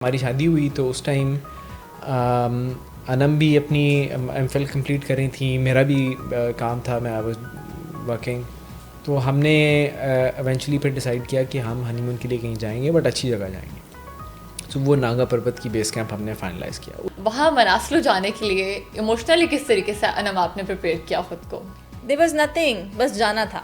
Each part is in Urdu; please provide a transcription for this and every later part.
ہماری شادی ہوئی تو اس ٹائم انم بھی اپنی ایم فل کمپلیٹ کر رہی تھیں، میرا بھی کام تھا، میں آئی واز ورکنگ. تو ہم نے ایونچولی پھر ڈیسائیڈ کیا کہ ہم ہنی مون کے لیے کہیں جائیں گے، بٹ اچھی جگہ جائیں گے. تو وہ ناگا پربت کی بیس کیمپ ہم نے فائنلائز کیا. وہاں مناسلو جانے کے لیے ایموشنلی کس طریقے سے انم آپ نے پریپیئر کیا خود کو؟ دیر واز نتھنگ، بس جانا تھا.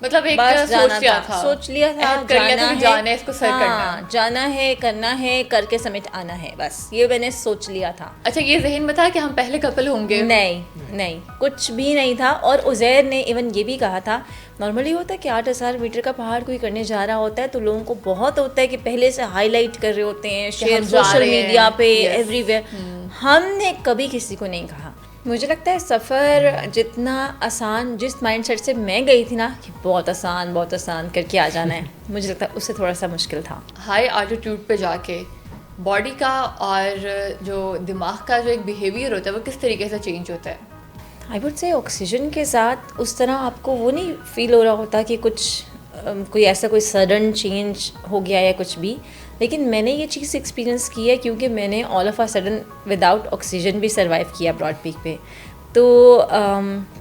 مطلب ایک سوچ لیا تھا جانا ہے اس کو سر کرنا، جانا ہے، کرنا ہے، کر کے سمیٹ آنا ہے، بس یہ میں نے سوچ لیا تھا. اچھا، یہ ذہن میں تھا کہ ہم پہلے کپل ہوں گے؟ نہیں کچھ بھی نہیں تھا. اور عزیر نے ایون یہ بھی کہا تھا، نارملی ہوتا ہے کہ 8,000 میٹر کا پہاڑ کوئی کرنے جا رہا ہوتا ہے تو لوگوں کو بہت ہوتا ہے کہ پہلے سے ہائی لائٹ کر رہے ہوتے ہیں، شیئر سوشل میڈیا پہ ایوری ویئر. ہم نے کبھی کسی کو نہیں کہا. مجھے لگتا ہے سفر جتنا آسان، جس مائنڈ سیٹ سے میں گئی تھی نا کہ بہت آسان کر کے آ جانا ہے، مجھے لگتا ہے اس سے تھوڑا سا مشکل تھا. ہائی آلٹیٹیوڈ پہ جا کے باڈی کا اور جو دماغ کا جو ایک بیہیویئر ہوتا ہے وہ کس طریقے سے چینج ہوتا ہے؟ آئی وڈ سے آکسیجن کے ساتھ اس طرح آپ کو وہ نہیں فیل ہو رہا ہوتا کہ کوئی ایسا کوئی سڈن چینج ہو گیا یا کچھ بھی. لیکن میں نے یہ چیز ایکسپیرینس کی ہے کیونکہ میں نے all of a sudden without oxygen بھی سروائیو کیا براڈ پیک پہ. تو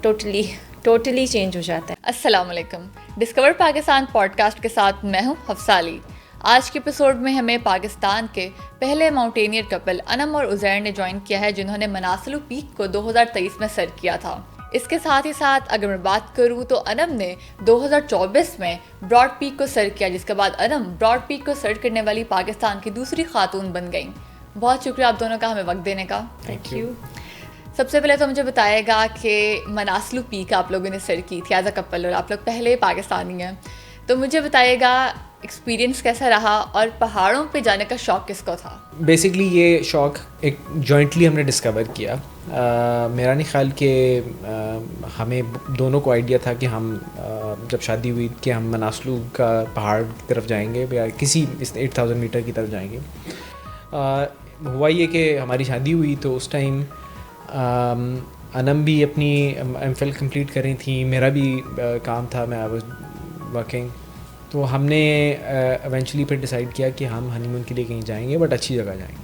ٹوٹلی چینج ہو جاتا ہے. السلام علیکم، ڈسکور پاکستان پوڈ کاسٹ کے ساتھ میں ہوں حفصہ علی. آج کے ایپیسوڈ میں ہمیں پاکستان کے پہلے ماؤنٹینئر کپل انم اور عزیر نے جوائن کیا ہے، جنہوں نے مناسلو پیک کو 2023 میں سر کیا تھا. اس کے ساتھ ہی ساتھ اگر میں بات کروں تو انم نے 2024 میں براڈ پیک کو سر کیا، جس کے بعد انم براڈ پیک کو سر کرنے والی پاکستان کی دوسری خاتون بن گئیں. بہت شکریہ آپ دونوں کا ہمیں وقت دینے کا. Thank you. سب سے پہلے تو مجھے بتائے گا کہ مناسلو پیک آپ لوگوں نے سر کی تھی ایز اے کپل، اور آپ لوگ پہلے پاکستانی ہیں، تو مجھے بتائے گا ایکسپیرینس کیسا رہا اور پہاڑوں پہ جانے کا شوق کس کو تھا؟ بیسکلی یہ شوق ایک جوائنٹلی ہم نے ڈسکور کیا. میرا نہیں خیال کہ ہمیں دونوں کو آئیڈیا تھا کہ ہم جب شادی ہوئی کہ ہم مناسلو کا پہاڑ کی طرف جائیں گے یا کسی 8,000 میٹر کی طرف جائیں گے. ہوا یہ کہ ہماری شادی ہوئی تو اس ٹائم انم بھی اپنی ایم فل کمپلیٹ کر رہی تھیں، میرا بھی کام تھا، میں آئی واز ورکنگ. تو ہم نے ایونچولی پھر ڈیسائیڈ کیا کہ ہم ہنی مون کے لیے کہیں جائیں گے، بٹ اچھی جگہ جائیں گے.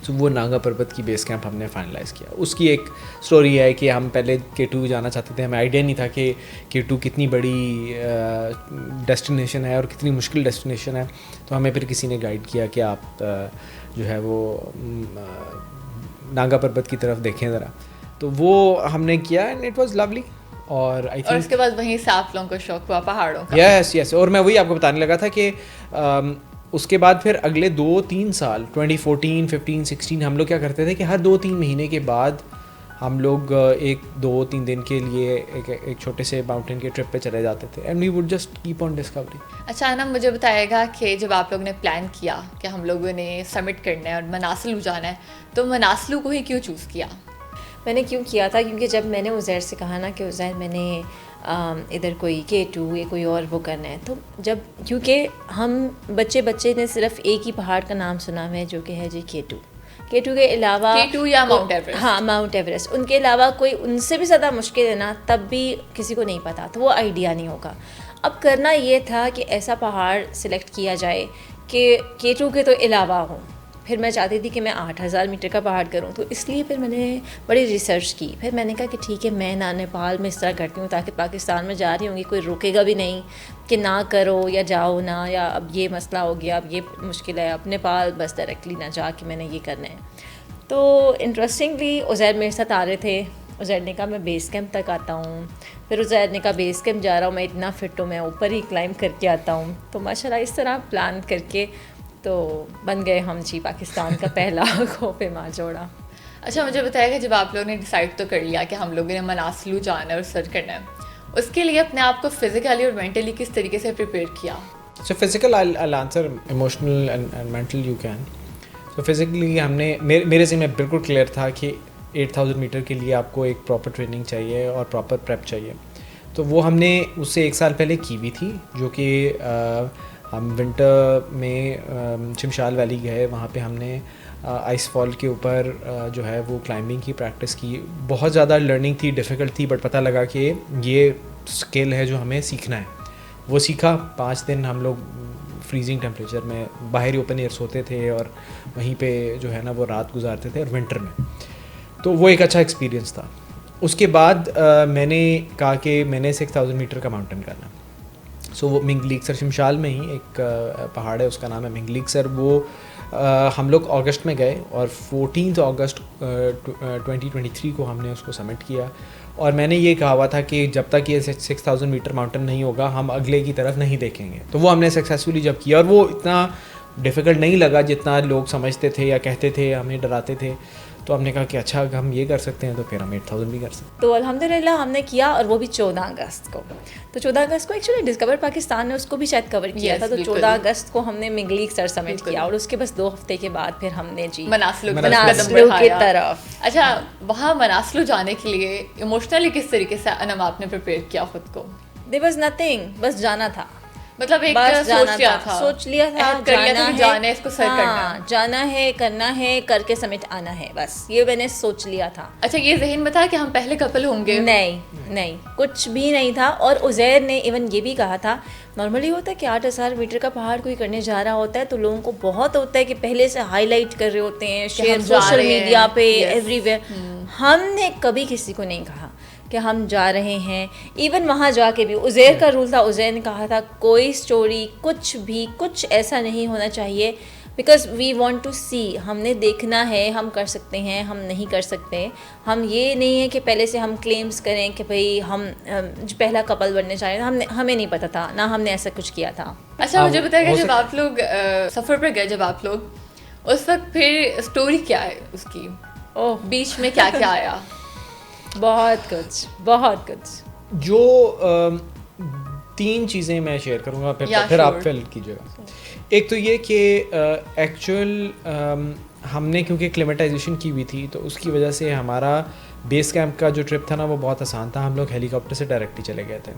تو وہ ناگا پربت کی بیس کیمپ ہم نے فائنلائز کیا. اس کی ایک اسٹوری ہے کہ ہم پہلے K2 جانا چاہتے تھے. ہمیں آئیڈیا نہیں تھا کہ K2 کتنی بڑی ڈیسٹینیشن ہے اور کتنی مشکل ڈیسٹینیشن ہے. تو ہمیں پھر کسی نے گائیڈ کیا کہ آپ جو ہے وہ ناگا پربت کی طرف دیکھیں ذرا. تو وہ ہم نے کیا اینڈ اٹ واز لولی. اور اس کے بعد وہیں سے آپ لوگوں کو شوق ہوا پہاڑوں کا؟ یس. اور میں وہی آپ کو بتانے لگا تھا کہ اس کے بعد پھر اگلے 2-3 سال 2014, 15, 16 ہم لوگ کیا کرتے تھے کہ ہر 2-3 مہینے کے بعد ہم لوگ 1-2-3 دن کے لیے ایک چھوٹے سے ماؤنٹین کے ٹرپ پہ چلے جاتے تھے and we would just keep on discovery. اچھا انم، مجھے بتائے گا کہ جب آپ لوگوں نے پلان کیا کہ ہم لوگوں نے سمٹ کرنا ہے اور مناسلو جانا ہے، تو مناسلو کو ہی کیوں چوز کیا؟ میں نے کیوں کیا تھا کیونکہ جب میں نے عزیر سے کہا نا کہ عزیر میں نے ادھر کوئی K2 یا کوئی اور وہ کرنا ہے، تو جب کیونکہ ہم بچے نے صرف ایک ہی پہاڑ کا نام سنا ہے جو کہ ہے جی K2 کے علاوہ K2 یا ماؤنٹ ایوریسٹ. ہاں ماؤنٹ ایوریسٹ. ان کے علاوہ کوئی ان سے بھی زیادہ مشکل ہے نا، تب بھی کسی کو نہیں پتا، تو وہ آئیڈیا نہیں ہوگا. اب کرنا یہ تھا کہ ایسا پہاڑ سلیکٹ کیا جائے کہ K2 کے تو علاوہ ہوں. پھر میں چاہتی تھی کہ میں 8,000 میٹر کا پہاڑ کروں، تو اس لیے پھر میں نے بڑی ریسرچ کی. پھر میں نے کہا کہ ٹھیک ہے، میں نیپال میں اس طرح کرتی ہوں تاکہ پاکستان میں جا رہی ہوں گی کوئی روکے گا بھی نہیں کہ نہ کرو یا جاؤ نہ، یا اب یہ مسئلہ ہو گیا، اب یہ مشکل ہے، اب نیپال بس ڈائریکٹلی نہ جا کے میں نے یہ کرنا ہے. تو انٹرسٹنگلی عزیر میرے ساتھ آ رہے تھے. عزیر نے کہا میں بیس کیمپ تک آتا ہوں. پھر عزیر نے کہا بیس کیمپ جا رہا ہوں، میں اتنا فٹ ہوں، میں اوپر ہی کلائم کر کے آتا ہوں. تو ماشاء اللہ اس طرح پلان کر کے تو بن گئے ہم جی پاکستان کا پہلا کوہ ماہ جوڑا. اچھا مجھے بتائے گا جب آپ لوگوں نے ڈیسائیڈ تو کر لیا کہ ہم لوگوں نے مناسلو جانا ہے اور سر کرنا ہے، اس کے لیے اپنے آپ کو فزیکلی اور مینٹلی کس طریقے سے پریپیئر کیا؟ So physical I'll answer emotional and mental you can. So physically ہم نے میرے ذہن میں بالکل کلیئر تھا کہ 8,000 میٹر کے لیے آپ کو ایک پراپر ٹریننگ چاہیے اور پراپر پریپ چاہیے. تو وہ ہم نے اس سے 1 سال پہلے کی ہوئی تھی، جو کہ ہم ونٹر میں چمشال ویلی گئے. وہاں پہ ہم نے آئس فال کے اوپر جو ہے وہ کلائمبنگ کی پریکٹس کی. بہت زیادہ لرننگ تھی، ڈیفیکلٹ تھی، بٹ پتہ لگا کہ یہ اسکل ہے جو ہمیں سیکھنا ہے. وہ سیکھا. 5 دن ہم لوگ فریزنگ ٹیمپریچر میں باہر اوپن ایئر سوتے تھے اور وہیں پہ جو ہے نا وہ رات گزارتے تھے اور ونٹر میں. تو وہ ایک اچھا ایکسپیرینس تھا. اس کے بعد میں نے کہا کہ میں نے 6000 میٹر کا ماؤنٹین کرنا. سو وہ منگلیک سر شمشال میں ہی ایک پہاڑ ہے, اس کا نام ہے منگلیک سر. وہ ہم لوگ اگست میں گئے اور 14 اگست 2023 کو ہم نے اس کو سمٹ کیا. اور میں نے یہ کہا ہوا تھا کہ جب تک یہ 6000 میٹر ماؤنٹین نہیں ہوگا ہم اگلے کی طرف نہیں دیکھیں گے. تو وہ ہم نے سکسیزفلی جب کیا, اور وہ اتنا ڈیفیکلٹ نہیں لگا جتنا لوگ سمجھتے تھے یا کہتے تھے, ہمیں ڈراتے تھے. تو ہم نے کہا کہ اچھا اگر ہم یہ کر سکتے ہیں تو پھر ہم 8000 بھی کر سکتے ہیں. تو الحمدللہ ہم نے کیا, اور وہ بھی 14 اگست کو. تو 14 اگست کو ایکچولی ڈسکور پاکستان نے اس کو بھی شاید کور کیا تھا. تو 14 اگست کو ہم نے منگلیک سر سمٹ کیا, اور اس کے بس 2 ہفتے کے بعد پھر ہم نے جی مناسلو کی طرف. اچھا, وہاں مناسلو جانے کے لیے ایموشنلی کس طریقے سے انم آپ نے پریپیئر کیا خود کو؟ دیر واز نتھنگ, بس جانا تھا. مطلب ایک سوچ لیا تھا جانا ہے, اس کو سر کرنا, جانا ہے, کرنا ہے, کر کے سمٹ آنا ہے, بس یہ میں نے سوچ لیا تھا. اچھا, یہ ذہن میں تھا کہ ہم پہلے کپل ہوں گے؟ نہیں, کچھ بھی نہیں تھا. اور عزیر نے ایون یہ بھی کہا تھا, نارملی ہوتا ہے کہ 8000 میٹر کا پہاڑ کوئی کرنے جا رہا ہوتا ہے تو لوگوں کو بہت ہوتا ہے کہ پہلے سے ہائی لائٹ کر رہے ہوتے ہیں, شیئر سوشل میڈیا پہ ایوری ویئر. ہم نے کبھی کسی کو نہیں کہا کہ ہم جا رہے ہیں. ایون وہاں جا کے بھی عزیر کا رول تھا, عزیر نے کہا تھا کوئی اسٹوری کچھ ایسا نہیں ہونا چاہیے, بیکاز وی وانٹ ٹو سی, ہم نے دیکھنا ہے, ہم کر سکتے ہیں, ہم نہیں کر سکتے. ہم یہ نہیں ہے کہ پہلے سے ہم کلیمز کریں کہ بھائی ہم پہلا کپل بننے چاہ رہے ہیں. ہمیں نہیں پتہ تھا, نہ ہم نے ایسا کچھ کیا تھا. اچھا, مجھے بتائیے کہ جب آپ لوگ سفر پہ گئے, جب آپ لوگ اس وقت پھر اسٹوری کیا ہے اس کی, بیچ میں کیا کیا آیا؟ بہت کچھ. جو 3 چیزیں میں شیئر کروں گا, پھر آپ فل کیجیے گا. ایک تو یہ کہ ایکچوئل ہم نے کیونکہ کلیمیٹائزیشن کی ہوئی تھی تو اس کی وجہ سے ہمارا بیس کیمپ کا جو ٹرپ تھا نا وہ بہت آسان تھا. ہم لوگ ہیلی کاپٹر سے ڈائریکٹ ہی چلے گئے تھے.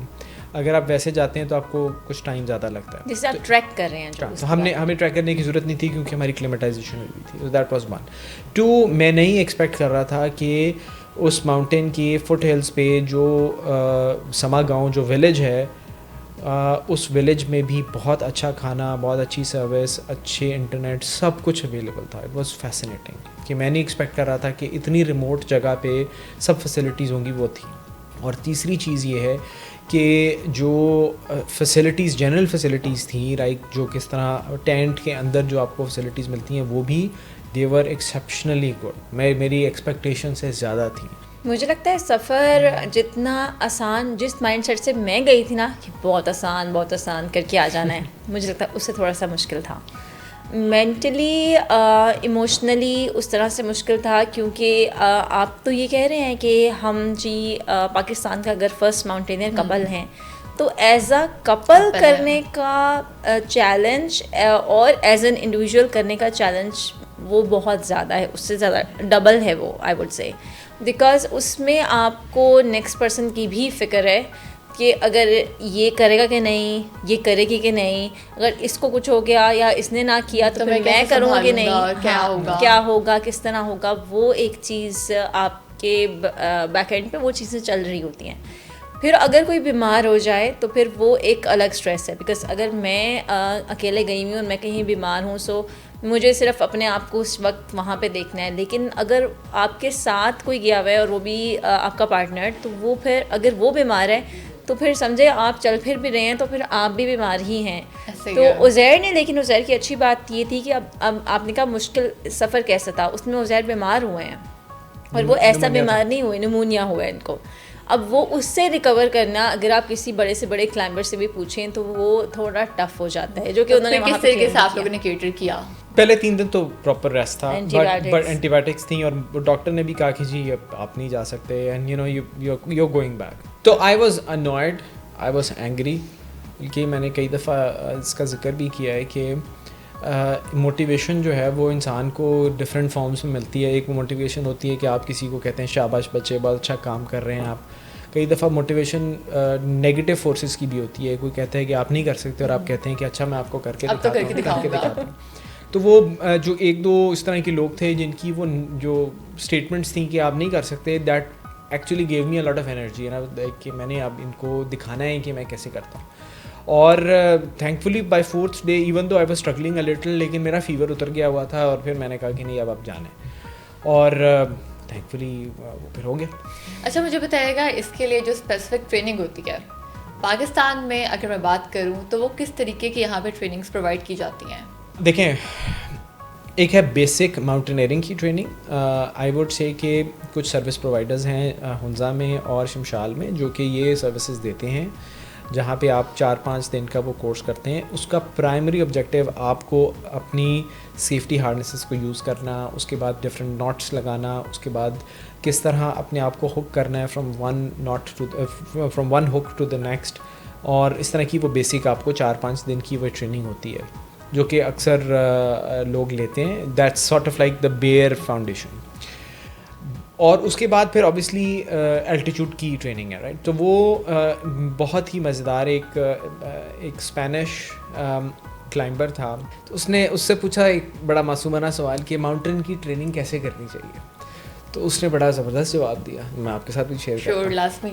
اگر آپ ویسے جاتے ہیں تو آپ کو کچھ ٹائم زیادہ لگتا ہے, جیسے آپ ٹریک کر رہے ہیں. تو ہمیں ٹریک کرنے کی ضرورت نہیں تھی کیونکہ ہماری کلیمیٹائزیشن ہوئی تھی. That was 1. 2, میں نہیں ایکسپیکٹ کر رہا تھا کہ اس ماؤنٹین کی فٹ ہلز پہ جو سما گاؤں جو ولیج ہے, اس ولیج میں بھی بہت اچھا کھانا, بہت اچھی سروس, اچھے انٹرنیٹ, سب کچھ اویلیبل تھا. اٹ واز فیسینیٹنگ کہ میں نہیں ایکسپیکٹ کر رہا تھا کہ اتنی ریموٹ جگہ پہ سب فیسلٹیز ہوں گی, وہ تھی. اور تیسری چیز یہ ہے کہ جو فیسلٹیز, جنرل فیسلٹیز تھیں, لائک جو کس طرح ٹینٹ کے اندر جو آپ کو فیسلٹیز ملتی ہیں وہ بھی they were exceptionally good. میری ایکسپیکٹیشن سے زیادہ تھی. مجھے لگتا ہے سفر جتنا آسان, جس مائنڈ سیٹ سے میں گئی تھی نا کہ بہت آسان کر کے آ جانا ہے, مجھے لگتا ہے اس سے تھوڑا سا مشکل تھا. مینٹلی ایموشنلی اس طرح سے مشکل تھا کیونکہ آپ تو یہ کہہ رہے ہیں کہ ہم جی پاکستان کا اگر فرسٹ ماؤنٹینئر کپل ہیں تو ایز اے کپل کرنے کا چیلنج اور ایز این انڈیویژول کرنے کا چیلنج وہ بہت زیادہ ہے, اس سے زیادہ ڈبل ہے وہ, آئی وڈ سے. بیکاز اس میں آپ کو نیکسٹ پرسن کی بھی فکر ہے کہ اگر یہ کرے گا کہ نہیں, یہ کرے گی کہ نہیں, اگر اس کو کچھ ہو گیا یا اس نے نہ کیا تو پھر میں کروں کہ نہیں, کیا ہوگا, کس طرح ہوگا. وہ ایک چیز آپ کے بیک اینڈ پہ وہ چیزیں چل رہی ہوتی ہیں. پھر اگر کوئی بیمار ہو جائے تو پھر وہ ایک الگ اسٹریس ہے. بیکاز اگر میں اکیلے گئی ہوئی اور میں کہیں بیمار ہوں سو مجھے صرف اپنے آپ کو اس وقت وہاں پہ دیکھنا ہے. لیکن اگر آپ کے ساتھ کوئی گیا ہوا ہے اور وہ بھی آپ کا پارٹنر, تو وہ پھر اگر وہ بیمار ہے تو پھر سمجھے آپ چل پھر بھی رہے ہیں تو پھر آپ بھی بیمار ہی ہیں. تو عزیر نے, لیکن عزیر کی اچھی بات یہ تھی کہ اب آپ نے کہا مشکل سفر کیسا تھا, اس میں عزیر بیمار ہوئے ہیں اور وہ ایسا بیمار نہیں ہوئے, نمونیا ہوا ہے ان کو. اب وہ اس سے ریکور کرنا اگر آپ کسی بڑے سے بڑے کلائمبر سے بھی پوچھیں تو وہ تھوڑا ٹف ہو جاتا ہے, جو کہ انہوں نے کس طریقے سے آپ لوگوں نے کیٹر کیا. پہلے 3 دن تو پراپر ریسٹ تھا, بٹ اینٹی بایوٹکس تھیں اور ڈاکٹر نے بھی کہا کہ جی آپ نہیں جا سکتے, and you know you going back. تو I was annoyed, I was angry. بلکہ میں نے کئی دفعہ اس کا ذکر بھی کیا ہے کہ موٹیویشن جو ہے وہ انسان کو ڈفرینٹ فارمس میں ملتی ہے. ایک موٹیویشن ہوتی ہے کہ آپ کسی کو کہتے ہیں شاباش بچے بہت اچھا کام کر رہے ہیں آپ. کئی دفعہ موٹیویشن نیگیٹو فورسز کی بھی ہوتی ہے, کوئی کہتا ہے کہ آپ نہیں کر سکتے اور آپ کہتے ہیں کہ اچھا میں آپ کو کر کے دکھاتا ہوں. تو وہ جو 1-2 اس طرح کے لوگ تھے جن کی وہ جو اسٹیٹمنٹس تھیں کہ آپ نہیں کر سکتے, that actually give me a lot of energy کہ میں نے اب ان کو دکھانا ہے کہ میں کیسے کرتا ہوں. اور تھینکفلی by 4th day even though I was struggling a little, لیکن میرا فیور اتر گیا ہوا تھا اور پھر میں نے کہا کہ نہیں اب جانا ہے, اور تھینکفلی وہ پھر ہو گیا. اچھا مجھے بتائیے گا اس کے لیے جو اسپیسیفک ٹریننگ ہوتی ہے پاکستان میں, اگر میں بات کروں تو وہ کس طریقے کی یہاں پہ ٹریننگس پرووائڈ کی جاتی ہیں؟ دیکھیں, ایک ہے بیسک ماؤنٹینئرنگ کی ٹریننگ. آئی ووڈ سے کہ کچھ سروس پرووائڈرز ہیں ہنزا میں اور شمشال میں جو کہ یہ سروسز دیتے ہیں, جہاں پہ آپ 4-5 دن کا وہ کورس کرتے ہیں. اس کا پرائمری آبجیکٹیو آپ کو اپنی سیفٹی ہارنیسز کو یوز کرنا, اس کے بعد ڈفرینٹ ناٹس لگانا, اس کے بعد کس طرح اپنے آپ کو ہک کرنا ہے from one hook to the next, اور اس طرح کی وہ بیسک آپ کو 4-5 دن کی وہ ٹریننگ ہوتی ہے جو کہ اکثر لوگ لیتے ہیں. That's sort of like the bare foundation. اور اس کے بعد پھر اوبیسلی الٹیچیوڈ کی ٹریننگ ہے, رائٹ. تو وہ بہت ہی مزیدار ایک اسپینش کلائمبر تھا, تو اس سے پوچھا ایک بڑا معصومانہ سوال کہ ماؤنٹین کی ٹریننگ کیسے کرنی چاہیے. تو اس نے بڑا زبردست جواب دیا, میں آپ کے ساتھ بھی شیئر کرتا ہوں. لازمی.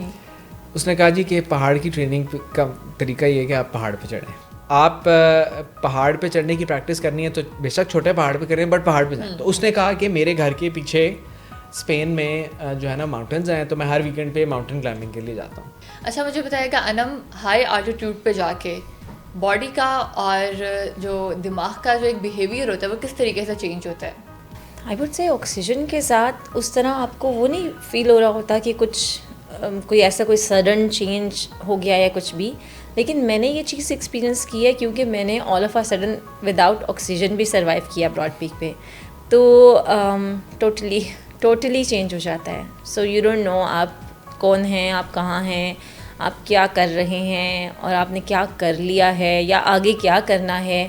اس نے کہا جی کہ پہاڑ کی ٹریننگ کا طریقہ یہ ہے کہ آپ پہاڑ پہ چڑھیں. آپ پہاڑ پہ چڑھنے کی پریکٹس کرنی ہے تو بے شک چھوٹے پہاڑ پہ کریں, بٹ پہاڑ پہ جائیں. تو اس نے کہا کہ میرے گھر کے پیچھے اسپین میں جو ہے نا ماؤنٹینز ہیں, تو میں ہر ویکینڈ پہ ماؤنٹین کلائمبنگ کے لیے جاتا ہوں. اچھا مجھے بتائیے گا انم, ہائی آلٹیٹیوڈ پہ جا کے باڈی کا اور جو دماغ کا جو ایک بیہیویئر ہوتا ہے وہ کس طریقے سے چینج ہوتا ہے؟ آئی ووڈ سے آکسیجن کے ساتھ اس طرح آپ کو وہ نہیں فیل ہو رہا ہوتا کہ کوئی ایسا کوئی سڈن چینج ہو گیا یا کچھ بھی, لیکن میں نے یہ چیز ایکسپیرینس کی ہے کیونکہ میں نے all of a sudden without oxygen بھی سروائیو کیا براڈ پیک پہ. تو ٹوٹلی چینج ہو جاتا ہے. سو یو ڈونٹ نو آپ کون ہیں, آپ کہاں ہیں, آپ کیا کر رہے ہیں, اور آپ نے کیا کر لیا ہے یا آگے کیا کرنا ہے,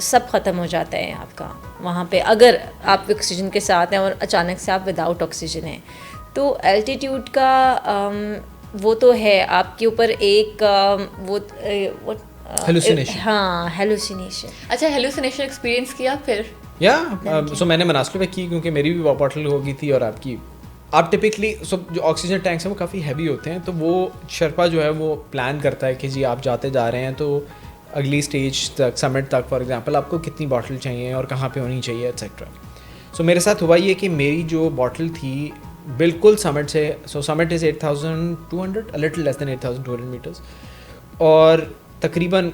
سب ختم ہو جاتا ہے آپ کا وہاں پہ اگر آپ آکسیجن کے ساتھ ہیں اور اچانک سے آپ وداؤٹ آکسیجن ہیں. تو الٹیٹیوڈ کا وہ تو ہے آپ کے اوپر ایک وہ ہیلوسینیشن. اچھا ہیلوسینیشن ایکسپیرینس کیا پھر؟ سو میں نے مناسلو پہ کی کیونکہ میری بھی باٹل ہو گئی تھی, اور آپ ٹپکلی جو آکسیجن ٹینکس ہیں وہ کافی ہیوی ہوتے ہیں, تو وہ شرپا جو ہے وہ پلان کرتا ہے کہ جی آپ جاتے جا رہے ہیں تو اگلی اسٹیج تک, سمٹ تک فار ایگزامپل آپ کو کتنی باٹل چاہیے اور کہاں پہ ہونی چاہیے ایٹسیٹرا. سو میرے ساتھ ہوا یہ کہ میری جو باٹل تھی بالکل سمٹ سے, سو سمٹ از 8,200 لٹل لیس دین 8,200 میٹرز, اور تقریباً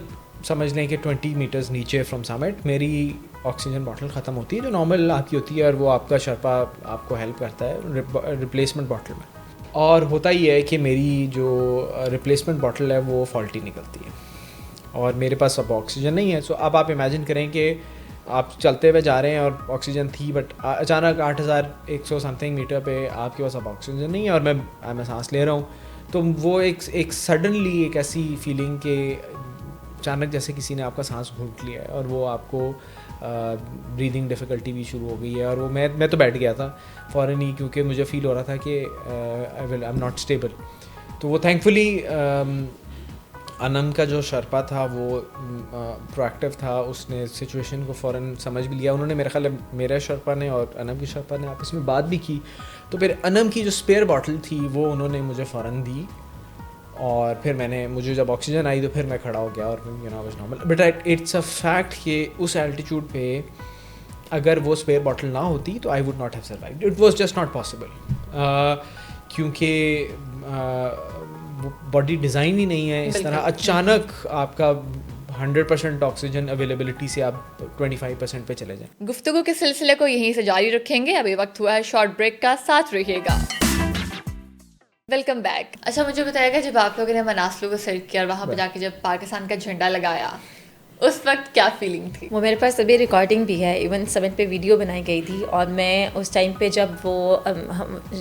سمجھ لیں کہ 20 میٹرز نیچے فرام سمٹ میری آکسیجن باٹل ختم ہوتی ہے جو نارمل آپ کی ہوتی ہے, اور وہ آپ کا شرپا آپ کو ہیلپ کرتا ہے ریپلیسمنٹ باٹل میں. اور ہوتا یہ ہے کہ میری جو ریپلیسمنٹ باٹل ہے وہ فالٹی نکلتی ہے اور میرے پاس اب آکسیجن نہیں ہے. سو اب آپ امیجن کریں کہ آپ چلتے ہوئے جا رہے ہیں اور آکسیجن تھی, بٹ اچانک 8,100 سم تھنگ میٹر پہ آپ کے پاس اب آکسیجن نہیں ہے اور میں سانس لے رہا ہوں. تو وہ ایک سڈنلی ایک ایسی فیلنگ کہ اچانک جیسے کسی نے آپ کا سانس گھونٹ لیا ہے اور وہ آپ کو بریدنگ ڈیفیکلٹی بھی شروع ہو گئی ہے. اور وہ میں تو بیٹھ گیا تھا فوراً ہی کیونکہ مجھے فیل ہو رہا تھا کہ آئی ایم ناٹ اسٹیبل. تو وہ تھینکفلی انم کا جو شرپا تھا وہ پرو ایکٹیو تھا, اس نے سچویشن کو فوراً سمجھ بھی لیا. انہوں نے میرے خیال میرے شرپا نے اور انم کی شرپا نے آپس میں بات بھی کی, تو پھر انم کی جو اسپیئر باٹل تھی وہ انہوں نے مجھے فوراً دی, اور پھر مجھے جب آکسیجن آئی تو پھر میں کھڑا ہو گیا اور was normal. But it's a fact کہ اس الٹیچیوڈ پہ اگر وہ اسپیئر باٹل نہ ہوتی تو I would not have survived. It was just not possible, کیونکہ باڈی ڈیزائن ہی نہیں ہے اس طرح اچانک آپ کا 100% آکسیجن اویلیبلٹی سے آپ 25% پہ چلے جائیں. گفتگو کے سلسلے کو یہیں سے جاری رکھیں گے, ابھی وقت ہوا ہے شارٹ بریک کا, ساتھ رہیے گا. Welcome back. اچھا مجھے بتائیے گا جب آپ لوگوں نے مناسلو کو سلیکٹ کیا اور وہاں پہ جا کے جب پاکستان کا جھنڈا لگایا اس وقت کیا فیلنگ تھی؟ وہ میرے پاس ابھی ریکارڈنگ بھی ہے, ایون سمٹ پہ ویڈیو بنائی گئی تھی, اور میں اس ٹائم پہ جب وہ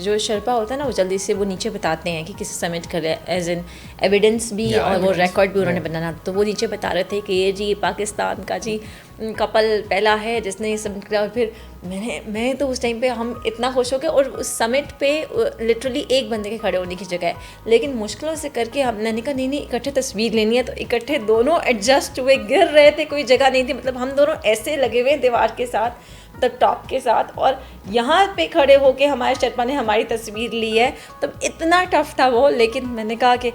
جو شرپا ہوتا ہے نا وہ جلدی سے وہ نیچے بتاتے ہیں کہ کسی سمٹ کر ایز این ایویڈنس بھی اور وہ ریکارڈ بھی انہوں نے بنانا, تو وہ نیچے بتا رہے تھے کہ یہ جی پاکستان کا جی کپل پہلا ہے جس نے یہ سبمٹ کیا. اور پھر میں تو اس ٹائم پہ ہم اتنا خوش ہو گئے, اور اس سمٹ پہ لٹرلی ایک بندے کے کھڑے ہونے کی جگہ ہے, لیکن مشکلوں سے کر کے ہم نے کہا نہیں اکٹھے تصویر لینی ہے, تو اکٹھے دونوں ایڈجسٹ ہوئے, گر رہے تھے, کوئی جگہ نہیں تھی, مطلب ہم دونوں ایسے لگے ہوئے دیوار کے ساتھ. ٹاپ کے ساتھ, اور یہاں پہ کھڑے ہو کے ہمارے شرپا نے ہماری تصویر لی ہے. تو اتنا ٹف تھا وہ, لیکن میں نے کہا کہ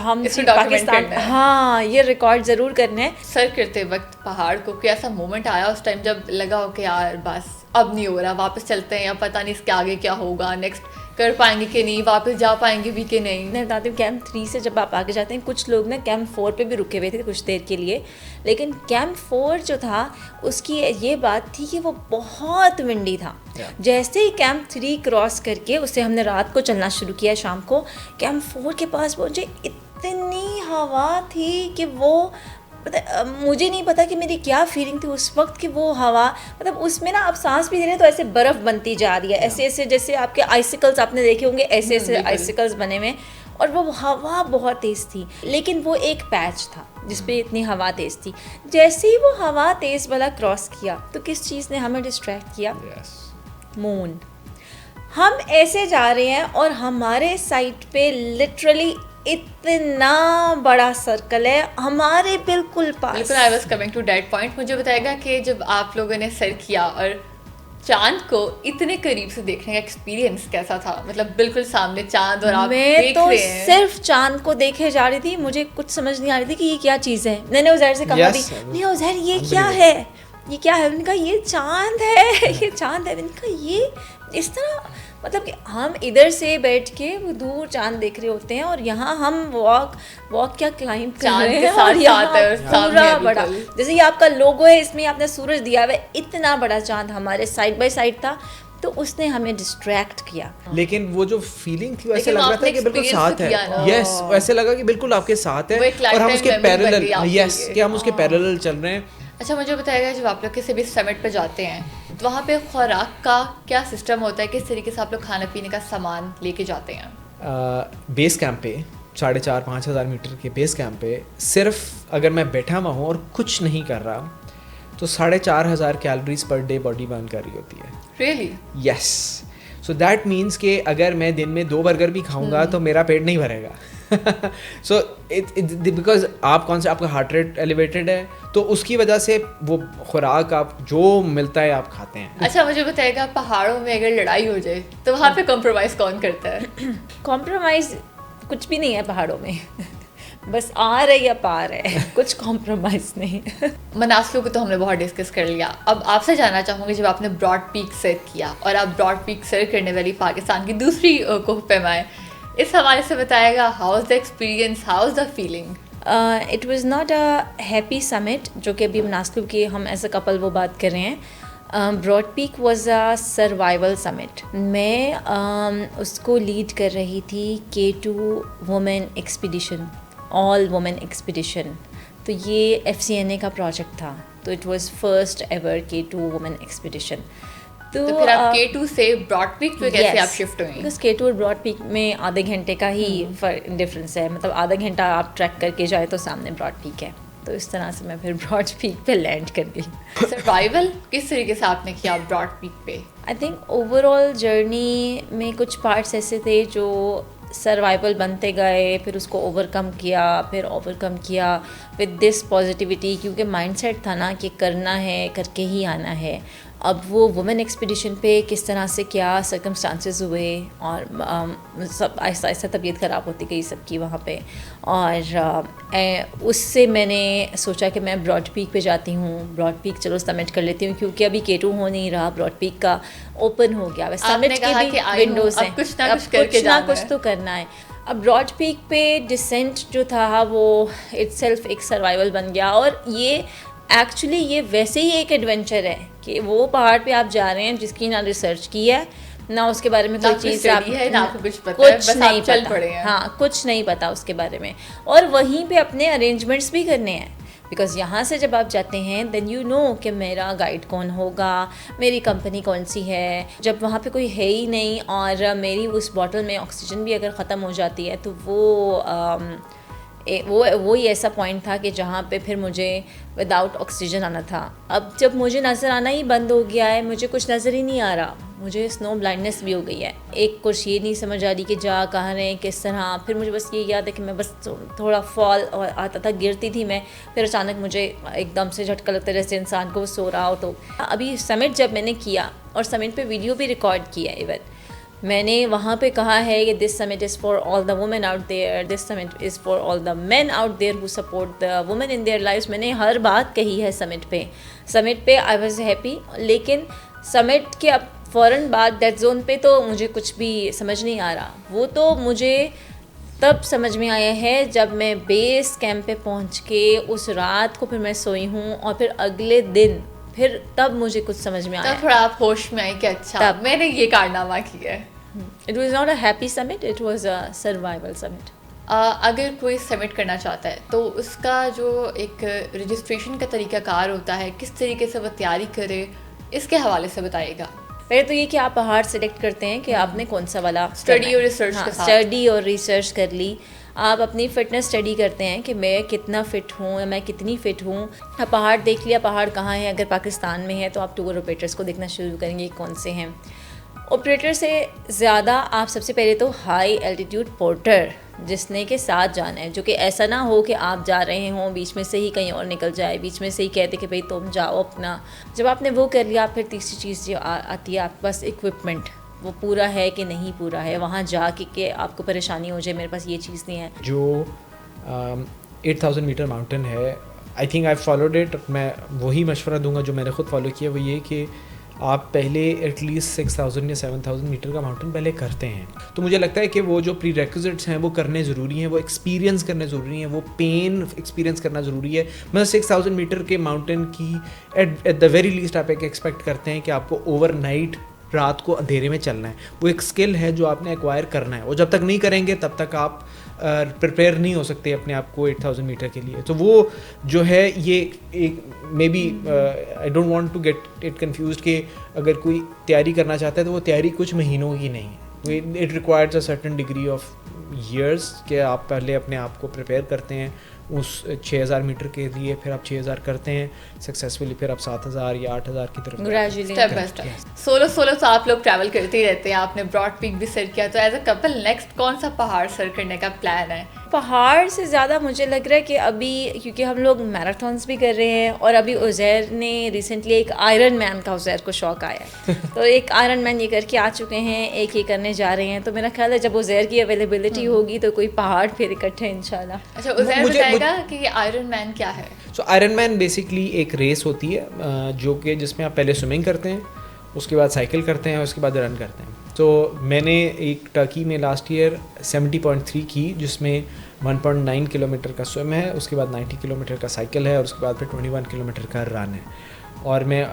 ہم پاکستان, ہاں یہ ریکارڈ ضرور کرنا ہے. سر کرتے وقت پہاڑ کو کوئی ایسا مومنٹ آیا اس ٹائم جب لگا ہو کہ یار بس اب نہیں ہو رہا, واپس چلتے ہیں, یا پتہ نہیں اس کے آگے کیا ہوگا, نیکسٹ کر پائیں گے کہ نہیں, واپس جا پائیں گے بھی کہ نہیں؟ میں بتاتی ہوں, کیمپ 3 سے جب آپ آگے جاتے ہیں, کچھ لوگ نا کیمپ 4 پہ بھی رکے ہوئے تھے کچھ دیر کے لیے, لیکن کیمپ 4 جو تھا اس کی یہ بات تھی کہ وہ بہت ونڈی تھا. جیسے ہی کیمپ 3 کراس کر کے, اس سے ہم نے رات کو چلنا شروع کیا, شام کو کیمپ 4 کے پاس پہنچے, اتنی ہوا تھی کہ وہ مجھے نہیں پتا کہ میری کیا فیلنگ تھی اس وقت, کہ وہ ہوا مطلب اس میں نا آپ سانس بھی لے رہے ہیں تو ایسے برف بنتی جا رہی ہے, ایسے ایسے جیسے آپ کے آئسیکلس آپ نے دیکھے ہوں گے, ایسے ایسے آئسیکلس بنے ہوئے, اور وہ ہوا بہت تیز تھی. لیکن وہ ایک پیچ تھا جس پہ اتنی ہوا تیز تھی. جیسے ہی وہ ہوا تیز والا کراس کیا تو کس چیز نے ہمیں ڈسٹریکٹ کیا؟ مون. ہم ایسے جا رہے ہیں اور ہمارے سائٹ پہ لٹرلی اتنا بڑا سرکل ہے ہمارے بالکل پاس. بالکل, I was coming to that point. مجھے بتائے گا کہ جب آپ لوگوں نے سر کیا اور چاند کو اتنے قریب سے دیکھنے کا ایکسپیرینس کیسا تھا؟ مطلب بالکل سامنے چاند اور آپ دیکھ رہے ہیں. میں تو صرف چاند کو دیکھے جا رہی تھی, مجھے کچھ سمجھ نہیں آ رہی تھی کہ یہ کیا چیز ہے. میں نے عزیر سے کہا بھی, نہیں عزیر یہ کیا ہے, یہ کیا ہے؟ میں نے کہا یہ چاند ہے, یہ چاند ہے. میں نے کہا یہ اس طرح, مطلب کہ ہم ادھر سے بیٹھ کے وہ دور چاند دیکھ رہے ہوتے ہیں, اور یہاں ہم واک کیا کلائمب کر رہے ہیں, اور یہاں پورا بڑا جیسے یہ آپ کا لوگو ہے, اس میں آپ نے سورج دیا ہوا ہے, اتنا بڑا چاند ہمارے سائڈ بائی سائڈ تھا. تو اس نے ہمیں ڈسٹریکٹ کیا. لیکن وہ جو فیلنگ تھی ایسے لگ رہا تھا کہ بالکل ساتھ ہے. یس, ایسے لگا کہ بالکل آپ کے ساتھ ہے اور ہم اس کے پیرلل, یس کہ ہم اس کے پیرلل چل رہے ہیں. اچھا, مجھے بتائے گا جب آپ لوگ کسی بھی سمٹ پہ جاتے ہیں تو وہاں پہ خوراک کا کیا سسٹم ہوتا ہے, کس طریقے سے آپ لوگ کھانا پینے کا سامان لے کے جاتے ہیں؟ بیس کیمپ پہ 4,500-5,000 میٹر کے بیس کیمپ پہ صرف اگر میں بیٹھا ہوا ہوں اور کچھ نہیں کر رہا تو 4,500 calories per day body burn کر رہی ہوتی ہے. Really? Yes. So that means کہ اگر میں دن میں 2 برگر بھی کھاؤں گا تو میرا پیٹ نہیں بھرے گا. سو بیکاز آپ کون سے, آپ کا ہارٹ ریٹ ایلیویٹڈ ہے تو اس کی وجہ سے وہ خوراک آپ جو ملتا ہے آپ کھاتے ہیں. اچھا, مجھے بتائے گا پہاڑوں میں اگر لڑائی ہو جائے تو وہاں پہ کمپرومائز کون کرتا ہے؟ کمپرومائز کچھ بھی نہیں ہے پہاڑوں میں, بس آ رہے یا پا رہے, کچھ کمپرومائز نہیں. مناسلو کو تو ہم نے بہت ڈسکس کر لیا. اب آپ سے جاننا چاہوں گی, جب آپ نے براڈ پیک سر کیا اور آپ براڈ پیک سر کرنے والی پاکستان کی دوسری کوہ پیمائے, اس حوالے سے بتائے گا, how is the experience, how is the feeling? It was not a happy summit, جو کہ ابھی مناسلو کی ہم ایز اے کپل وہ بات کر رہے ہیں. Broad Peak was a survival summit. میں اس کو لیڈ کر رہی تھی K2 woman expedition, all woman expedition. تو یہ FCNA کا پروجیکٹ تھا, تو it was first ever K2 woman expedition. تو پھر آپ K2 سے براڈ پیک پہ کیسے آپ شفٹ ہوئیں؟ بیکاز K2 اور براڈ پیک میں آدھے گھنٹے کا ہی ڈفرینس ہے, مطلب آدھا گھنٹہ آپ ٹریک کر کے جائے تو سامنے براڈ پیک ہے. تو اس طرح سے میں پھر براڈ پیک پہ لینڈ کر گئی. سروائیول کس طریقے سے آپ نے کیا براڈ پیک پہ؟ I think over all journey میں کچھ پارٹس ایسے تھے جو سروائیول بنتے گئے, پھر اس کو اوور کم کیا ود دس پازیٹیوٹی, کیونکہ مائنڈ سیٹ تھا نا کہ کرنا ہے, کر کے ہی آنا ہے. اب وہ وومن ایکسپیڈیشن پہ کس طرح سے کیا سرکمسٹانسز ہوئے, اور سب آہستہ آہستہ طبیعت خراب ہوتی گئی سب کی وہاں پہ, اور اس سے میں نے سوچا کہ میں براڈ پیک پہ جاتی ہوں. براڈ پیک چلو سمٹ کر لیتی ہوں, کیونکہ ابھی K2 ہو نہیں رہا, براڈ پیک کا اوپن ہو گیا. سمٹ کی بھی ونڈوز ہیں, کچھ نہ کچھ تو کرنا ہے. اب براڈ پیک پہ ڈسینٹ جو تھا وہ اٹ سیلف ایک سروائیول بن گیا. اور یہ ایکچولی یہ ویسے ہی ایک ایڈونچر ہے کہ وہ پہاڑ پہ آپ جا رہے ہیں جس کی نہ ریسرچ کی ہے, نہ اس کے بارے میں کوئی چیز کچھ نہیں پتا. ہاں, کچھ نہیں پتا اس کے بارے میں, اور وہیں پہ اپنے ارینجمنٹس بھی کرنے ہیں. بیکاز یہاں سے جب آپ جاتے ہیں دین یو نو کہ میرا گائیڈ کون ہوگا, میری کمپنی کون سی ہے. جب وہاں پہ کوئی ہے ہی نہیں, اور میری اس باٹل میں آکسیجن بھی اگر ختم ہو جاتی ہے تو وہ وہی ایسا پوائنٹ تھا کہ جہاں پہ پھر مجھے وداؤٹ آکسیجن آنا تھا. اب جب مجھے نظر آنا ہی بند ہو گیا ہے, مجھے کچھ نظر ہی نہیں آ رہا, مجھے اسنو بلائنڈنس بھی ہو گئی ہے. ایک کچھ یہ نہیں سمجھ آ رہی کہ جا کہاں رہے ہیں, کس طرح. پھر مجھے بس یہ یاد ہے کہ میں بس تھوڑا فال آتا تھا, گرتی تھی میں, پھر اچانک مجھے ایک دم سے جھٹکا لگتا ہے جیسے انسان کو سو رہا ہو. تو ابھی سمٹ جب میں نے کیا, اور سمٹ پہ ویڈیو بھی ریکارڈ کیا ہے, ایون میں نے وہاں پہ کہا ہے کہ this summit is for all the women out there, this summit is for all the men out there who support the women in their lives. میں نے ہر بات کہی ہے سمٹ پہ آئی واز ہیپی. لیکن سمٹ کے اب فوراً بعد ڈیتھ زون پہ تو مجھے کچھ بھی سمجھ نہیں آ رہا. وہ تو مجھے تب سمجھ میں آیا ہے جب میں بیس کیمپ پہ پہنچ کے اس رات کو پھر میں سوئی ہوں, اور پھر اگلے دن پھر تب مجھے کچھ سمجھ میں آیا. تب تھوڑا آپ ہوش میں آئی کہ اچھا میں نے یہ کارنامہ کیا ہے. It was not a happy summit, it was a survival summit. اگر کوئی سبمٹ کرنا چاہتا ہے تو اس کا جو ایک رجسٹریشن کا طریقہ کار ہوتا ہے, کس طریقے سے وہ تیاری کرے, اس کے حوالے سے بتائیے گا. پہلے تو یہ کہ آپ پہاڑ سلیکٹ کرتے ہیں کہ آپ نے کون سا والا اسٹڈی اور ریسرچ کے ساتھ. اسٹڈی اور ریسرچ کر لی. آپ اپنی فٹنس اسٹڈی کرتے ہیں کہ میں کتنا فٹ ہوں یا میں کتنی فٹ ہوں. پہاڑ دیکھ لیا, پہاڑ کہاں ہے, اگر پاکستان میں ہے تو آپ ٹور آپریٹرس کو دیکھنا شروع کریں گے کون سے ہیں. آپریٹر سے زیادہ آپ سب سے پہلے تو ہائی الٹیٹیوڈ پورٹر جس نے کے ساتھ جانا ہے, جو کہ ایسا نہ ہو کہ آپ جا رہے ہوں بیچ میں سے ہی کہیں اور نکل جائے, بیچ میں سے ہی کہتے کہ بھائی تم جاؤ اپنا. جب آپ نے وہ کر لیا, پھر تیسری چیز جو آتی ہے آپ کے پاس اکوپمنٹ, وہ پورا ہے کہ نہیں پورا ہے. وہاں جا کے کہ آپ کو پریشانی ہو جائے میرے پاس یہ چیز نہیں ہے. جو 8000 میٹر ماؤنٹین ہے, I think I followed it. میں وہی مشورہ دوں گا جو میں نے خود فالو کیا, وہ یہ کہ آپ پہلے ایٹ لیسٹ 6000 یا 7000 میٹر کا ماؤنٹین پہلے کرتے ہیں. تو مجھے لگتا ہے کہ وہ جو پری ریکوزٹس ہیں وہ کرنے ضروری ہیں, وہ ایکسپیرینس کرنے ضروری ہیں, وہ پین ایکسپیرینس کرنا ضروری ہے. مطلب 6000 میٹر کے ماؤنٹین کی ایٹ دا ویری لیسٹ آپ ایک ایکسپیکٹ کرتے ہیں کہ آپ کو اوور نائٹ رات کو اندھیرے میں چلنا ہے. وہ ایک اسکل ہے جو آپ نے ایکوائر کرنا ہے, وہ جب تک نہیں کریں گے تب تک آپ پریپیئر نہیں ہو سکتے اپنے آپ کو 8000 میٹر کے لیے. تو وہ جو ہے یہ ایک may be I don't want to get it confused کہ اگر کوئی تیاری کرنا چاہتا ہے تو وہ تیاری کچھ مہینوں کی نہیں ہے. It requires a certain degree of years کہ آپ پہلے اپنے آپ کو پریپیئر کرتے ہیں اس 6000 میٹر کے لیے, پھر آپ 6000 کرتے ہیں سکسیزفلی, پھر آپ 7000 یا 8000 کی طرف اسٹیپ بائی اسٹیپ. سولو تو آپ لوگ ٹریول کرتے ہی رہتے ہیں, آپ نے براڈ پیک بھی سر کیا, تو ایز اے کپل نیکسٹ کون سا پہاڑ سر کرنے کا پلان ہے؟ پہاڑ سے زیادہ مجھے لگ رہا ہے کہ ابھی کیونکہ ہم لوگ میراتھونس بھی کر رہے ہیں, اور ابھی عزیر نے ریسنٹلی ایک آئرن مین کا عزیر کو شوق آیا ہے, تو ایک آئرن مین یہ کر کے آ چکے ہیں, ایک یہ کرنے جا رہے ہیں. تو میرا خیال ہے جب عزیر کی اویلیبلٹی ہوگی تو کوئی پہاڑ پھر اکٹھے انشاءاللہ. اچھا, عزیر بتائے گا کہ یہ آئرن مین کیا ہے؟ سو آئرن مین بیسکلی ایک ریس ہوتی ہے جو کہ جس میں آپ پہلے سوئمنگ کرتے ہیں, اس کے بعد سائیکل کرتے ہیں, اس کے بعد رن کرتے ہیں. تو میں نے ایک ٹرکی میں لاسٹ ایئر 70.3 کی, جس میں 1.9 کلومیٹر کا سوئم ہے, اس کے بعد 90 کلومیٹر کا سائیکل ہے, اور اس کے بعد پھر 21 کلومیٹر کا رن ہے. اور میں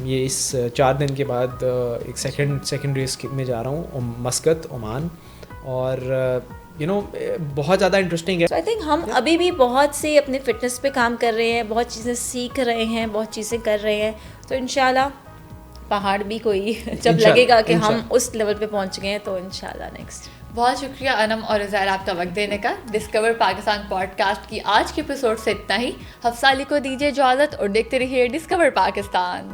یہ اس 4 دن کے بعد ایک سیکنڈ ریس میں جا رہا ہوں, مسقط, عمان. اور بہت زیادہ انٹرسٹنگ ہے. آئی تھنک ہم ابھی بھی بہت سی اپنے فٹنس پہ کام کر رہے ہیں, بہت چیزیں سیکھ رہے ہیں, بہت چیزیں کر رہے ہیں. تو انشاءاللہ پہاڑ بھی کوئی جب لگے گا کہ ہم اس لیول پہ پہنچ گئے ہیں تو انشاءاللہ نیکسٹ. بہت شکریہ انم اور عزیر آپ کا وقت دینے کا. ڈسکور پاکستان پوڈ کاسٹ کی آج کے ایپیسوڈ سے اتنا ہی. حفصہ علی کو دیجیے اجازت اور دیکھتے رہیے ڈسکور پاکستان.